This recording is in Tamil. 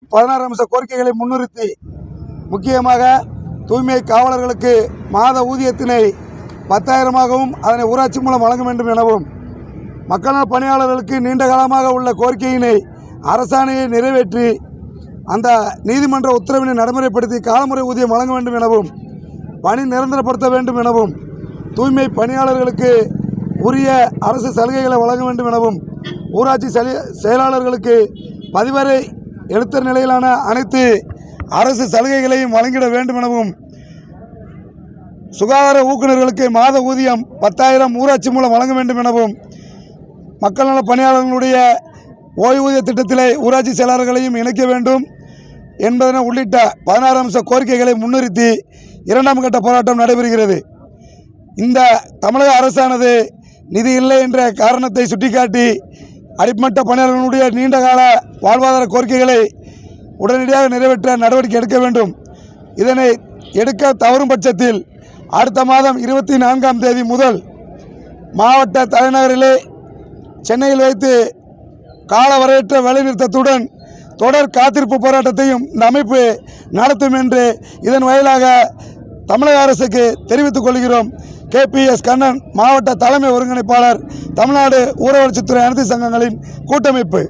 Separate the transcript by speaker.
Speaker 1: 16 அம்ச கோரிக்கைகளை முன்னிறுத்தி முக்கியமாக தூய்மை காவலர்களுக்கு மாத ஊதியத்தினை 10,000ஆகவும் அதனை ஊராட்சி மூலம் வழங்க வேண்டும் எனவும், மக்கள் நல பணியாளர்களுக்கு நீண்ட காலமாக உள்ள கோரிக்கையினை அரசாணையை நிறைவேற்றி அந்த நீதிமன்ற உத்தரவினை நடைமுறைப்படுத்தி காலமுறை ஊதியம் வழங்க வேண்டும் எனவும், பணி நிரந்தரப்படுத்த வேண்டும் எனவும், தூய்மை பணியாளர்களுக்கு உரிய அரசு சலுகைகளை வழங்க வேண்டும் எனவும், ஊராட்சி செயலாளர்களுக்கு பதிவறை எழுத்தர் நிலையிலான அனைத்து அரசு சலுகைகளையும் வழங்கிட வேண்டும் எனவும், சுகாதார ஊக்குநர்களுக்கு மாத ஊதியம் 10,000 ஊராட்சி மூலம் வழங்க வேண்டும் எனவும், மக்கள் நல பணியாளர்களுடைய ஓய்வூதிய திட்டத்திலே ஊராட்சி செயலாளர்களையும் இணைக்க வேண்டும் என்பதன உள்ளிட்ட 16 அம்ச கோரிக்கைகளை முன்னிறுத்தி 2ஆம் கட்ட போராட்டம் நடைபெறுகிறது. இந்த தமிழக அரசானது நிதி இல்லை என்ற காரணத்தை சுட்டிக்காட்டி அடிமட்ட பணியாளர்களுடைய நீண்டகால வாழ்வாதார கோரிக்கைகளை உடனடியாக நிறைவேற்ற நடவடிக்கை எடுக்க வேண்டும். இதனை எடுக்க தவறும் பட்சத்தில் அடுத்த மாதம் 24ஆம் தேதி முதல் மாவட்ட தலைநகரிலே சென்னையில் வைத்து காலவரையற்ற வேலைநிறுத்தத்துடன் தொடர் காத்திருப்பு போராட்டத்தையும் இந்த அமைப்பு நடத்தும் என்று இதன் வாயிலாக தமிழக அரசுக்கு தெரிவித்துக் கொள்கிறோம். KPS கண்ணன், மாவட்ட தலைமை ஒருங்கிணைப்பாளர், தமிழ்நாடு ஊரக வளர்ச்சித்துறை அனைத்து சங்கங்களின் கூட்டமைப்பு.